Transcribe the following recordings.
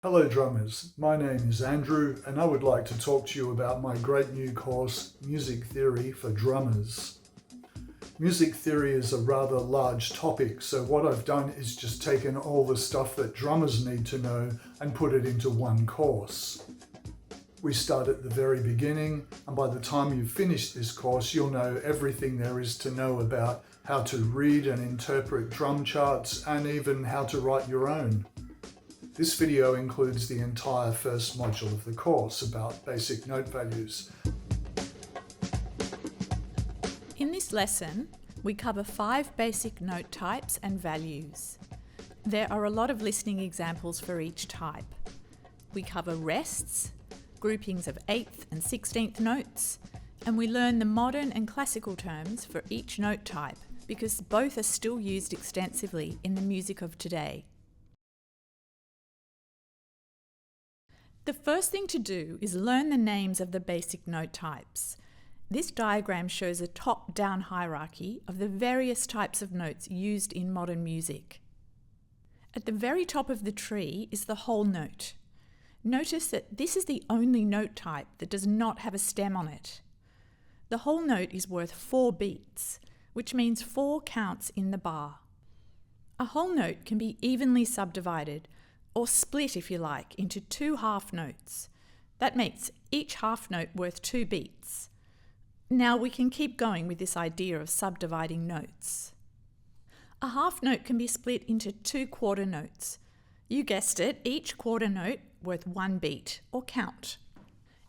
Hello drummers, my name is Andrew and I would like to talk to you about my great new course, Music Theory for Drummers. Music theory is a rather large topic, so what I've done is just taken all the stuff that drummers need to know and put it into one course. We start at the very beginning, and by the time you've finished this course, you'll know everything there is to know about how to read and interpret drum charts and even how to write your own. This video includes the entire first module of the course about basic note values. In this lesson, we cover 5 basic note types and values. There are a lot of listening examples for each type. We cover rests, groupings of 8th and 16th notes, and we learn the modern and classical terms for each note type because both are still used extensively in the music of today. The first thing to do is learn the names of the basic note types. This diagram shows a top-down hierarchy of the various types of notes used in modern music. At the very top of the tree is the whole note. Notice that this is the only note type that does not have a stem on it. The whole note is worth 4 beats, which means 4 counts in the bar. A whole note can be evenly subdivided, or split if you like, into 2 half notes. That makes each half note worth 2 beats. Now we can keep going with this idea of subdividing notes. A half note can be split into 2 quarter notes. You guessed it, each quarter note worth 1 beat, or count.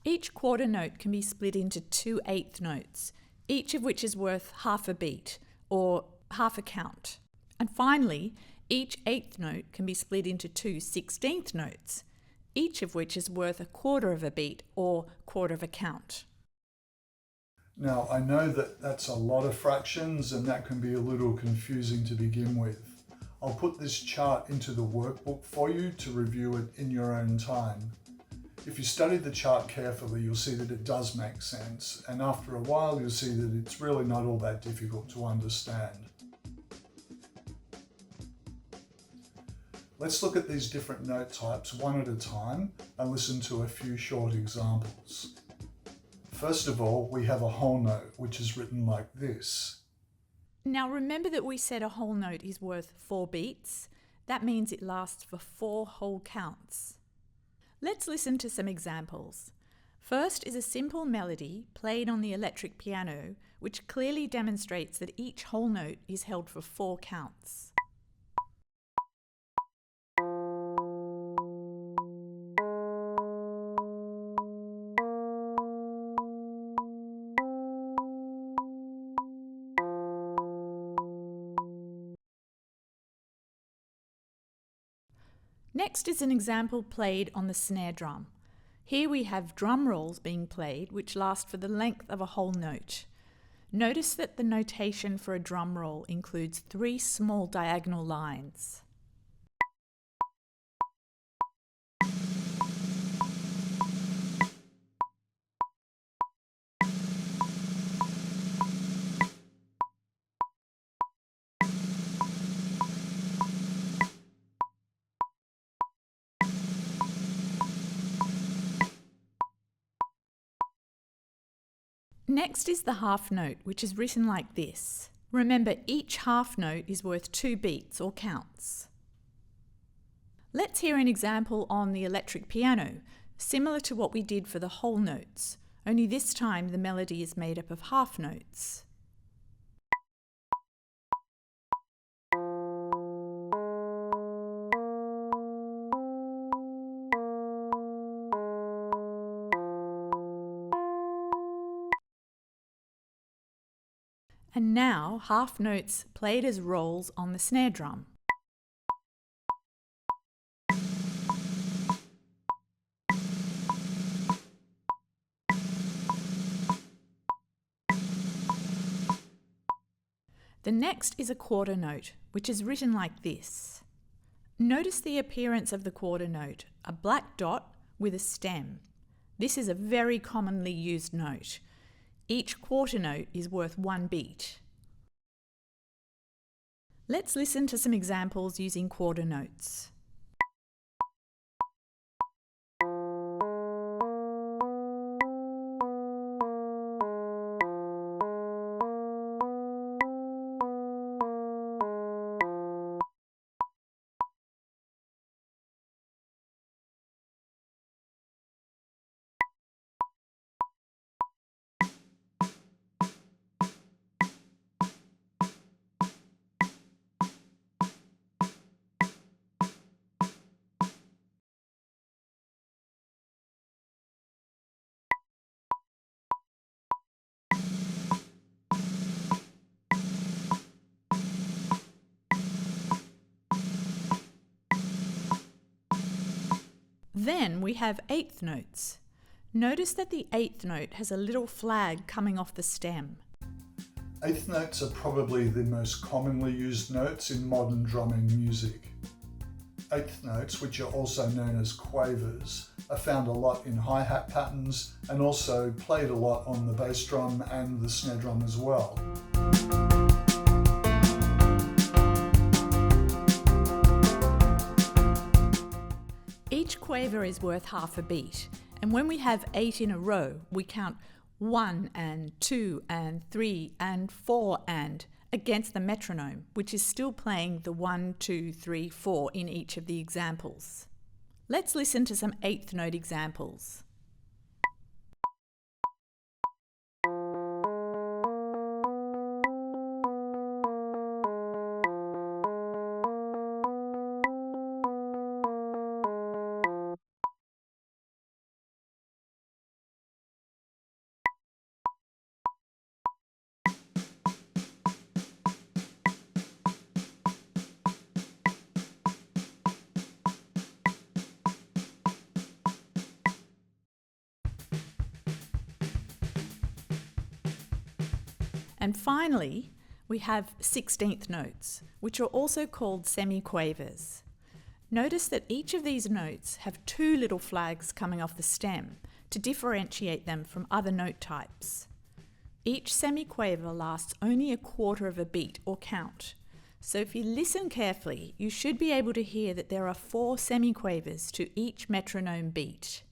Each quarter note can be split into 2 eighth notes, each of which is worth half a beat, or half a count. And finally, each eighth note can be split into 2 16th notes, each of which is worth a quarter of a beat, or quarter of a count. Now, I know that that's a lot of fractions and that can be a little confusing to begin with. I'll put this chart into the workbook for you to review it in your own time. If you study the chart carefully, you'll see that it does make sense, and after a while you'll see that it's really not all that difficult to understand. Let's look at these different note types one at a time and listen to a few short examples. First of all, we have a whole note, which is written like this. Now remember that we said a whole note is worth 4 beats. That means it lasts for 4 whole counts. Let's listen to some examples. First is a simple melody played on the electric piano, which clearly demonstrates that each whole note is held for 4 counts. Next is an example played on the snare drum. Here we have drum rolls being played which last for the length of a whole note. Notice that the notation for a drum roll includes 3 small diagonal lines. Next is the half note, which is written like this. Remember, each half note is worth 2 beats or counts. Let's hear an example on the electric piano, similar to what we did for the whole notes, only this time the melody is made up of half notes. And now half notes played as rolls on the snare drum. The next is a quarter note, which is written like this. Notice the appearance of the quarter note, a black dot with a stem. This is a very commonly used note. Each quarter note is worth 1 beat. Let's listen to some examples using quarter notes. Then we have eighth notes. Notice that the eighth note has a little flag coming off the stem. Eighth notes are probably the most commonly used notes in modern drumming music. Eighth notes, which are also known as quavers, are found a lot in hi-hat patterns and also played a lot on the bass drum and the snare drum as well. Each quaver is worth half a beat, and when we have 8 in a row, we count 1 and 2 and 3 and 4 and against the metronome, which is still playing the 1, 2, 3, 4 in each of the examples. Let's listen to some eighth note examples. And finally, we have 16th notes, which are also called semiquavers. Notice that each of these notes have 2 little flags coming off the stem to differentiate them from other note types. Each semiquaver lasts only a quarter of a beat or count. So if you listen carefully, you should be able to hear that there are 4 semiquavers to each metronome beat.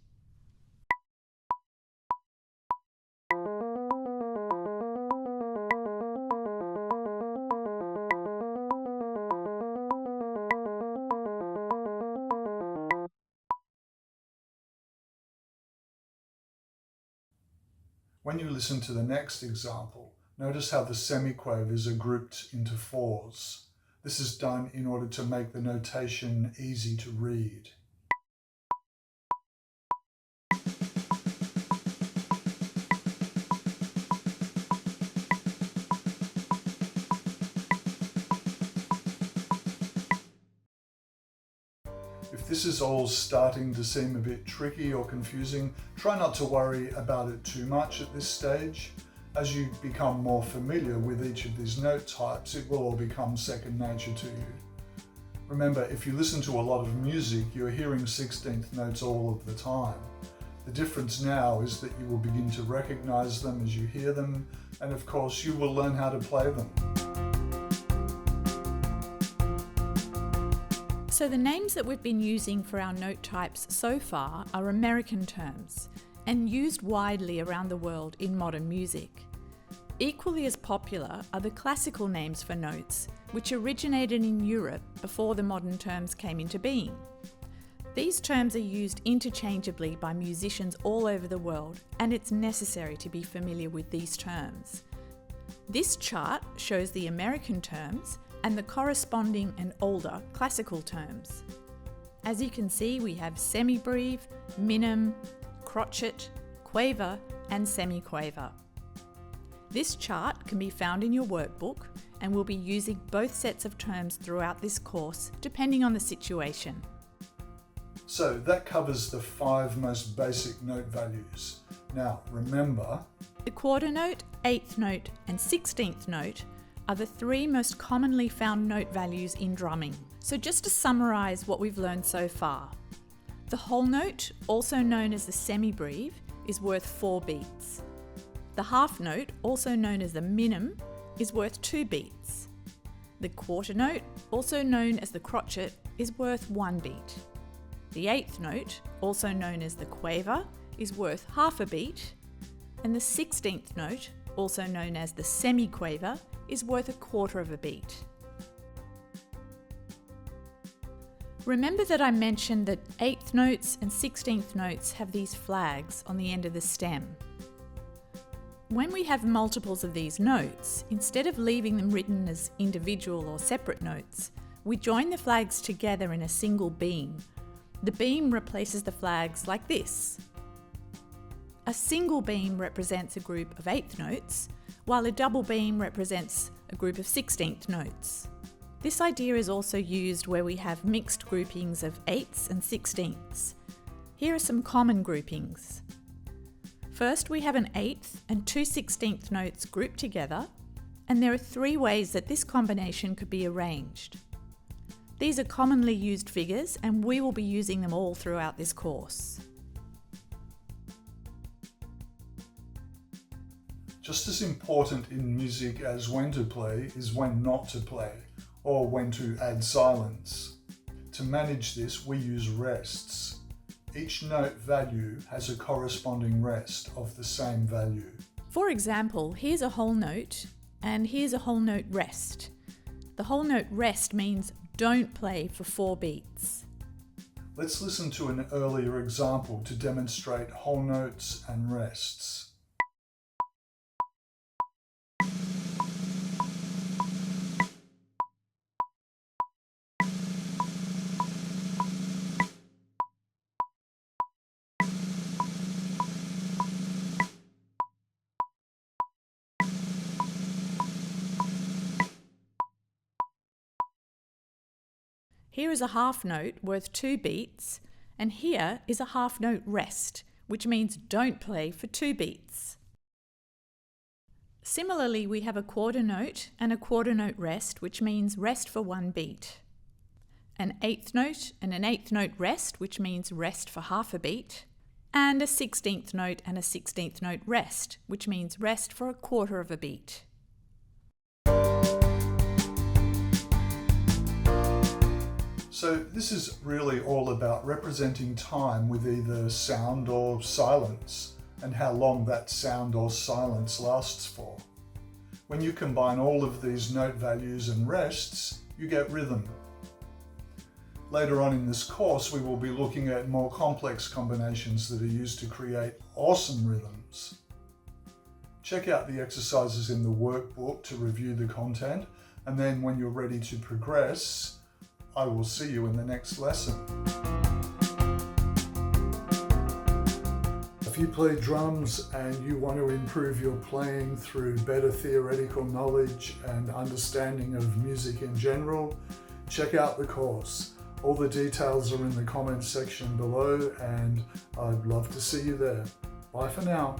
When you listen to the next example, notice how the semiquavers are grouped into 4s. This is done in order to make the notation easy to read. If this is all starting to seem a bit tricky or confusing, try not to worry about it too much at this stage. As you become more familiar with each of these note types, it will all become second nature to you. Remember, if you listen to a lot of music, you're hearing 16th notes all of the time. The difference now is that you will begin to recognize them as you hear them, and of course you will learn how to play them. So the names that we've been using for our note types so far are American terms and used widely around the world in modern music. Equally as popular are the classical names for notes, which originated in Europe before the modern terms came into being. These terms are used interchangeably by musicians all over the world, and it's necessary to be familiar with these terms. This chart shows the American terms and the corresponding and older classical terms. As you can see, we have semibreve, minim, crotchet, quaver, and semiquaver. This chart can be found in your workbook, and we'll be using both sets of terms throughout this course, depending on the situation. So that covers the 5 most basic note values. Now remember, the quarter note, eighth note, and 16th note are the 3 most commonly found note values in drumming. So just to summarise what we've learned so far. The whole note, also known as the semibreve, is worth 4 beats. The half note, also known as the minim, is worth 2 beats. The quarter note, also known as the crotchet, is worth 1 beat. The eighth note, also known as the quaver, is worth half a beat. And the 16th note, also known as the semiquaver, is worth a quarter of a beat. Remember that I mentioned that 8th notes and 16th notes have these flags on the end of the stem. When we have multiples of these notes, instead of leaving them written as individual or separate notes, we join the flags together in a single beam. The beam replaces the flags like this. A single beam represents a group of 8th notes, while a double beam represents a group of 16th notes. This idea is also used where we have mixed groupings of 8ths and 16ths. Here are some common groupings. First, we have an eighth and two 16th notes grouped together, and there are three ways that this combination could be arranged. These are commonly used figures, and we will be using them all throughout this course. Just as important in music as when to play is when not to play, or when to add silence. To manage this, we use rests. Each note value has a corresponding rest of the same value. For example, here's a whole note, and here's a whole note rest. The whole note rest means don't play for 4 beats. Let's listen to an earlier example to demonstrate whole notes and rests. Here is a half note worth 2 beats, and here is a half note rest, which means don't play for 2 beats. Similarly, we have a quarter note and a quarter note rest, which means rest for 1 beat. An eighth note and an eighth note rest, which means rest for half a beat. And a 16th note and a 16th note rest, which means rest for a quarter of a beat. So this is really all about representing time with either sound or silence, and how long that sound or silence lasts for. When you combine all of these note values and rests, you get rhythm. Later on in this course, we will be looking at more complex combinations that are used to create awesome rhythms. Check out the exercises in the workbook to review the content, and then when you're ready to progress, I will see you in the next lesson. If you play drums and you want to improve your playing through better theoretical knowledge and understanding of music in general, check out the course. All the details are in the comments section below, and I'd love to see you there. Bye for now.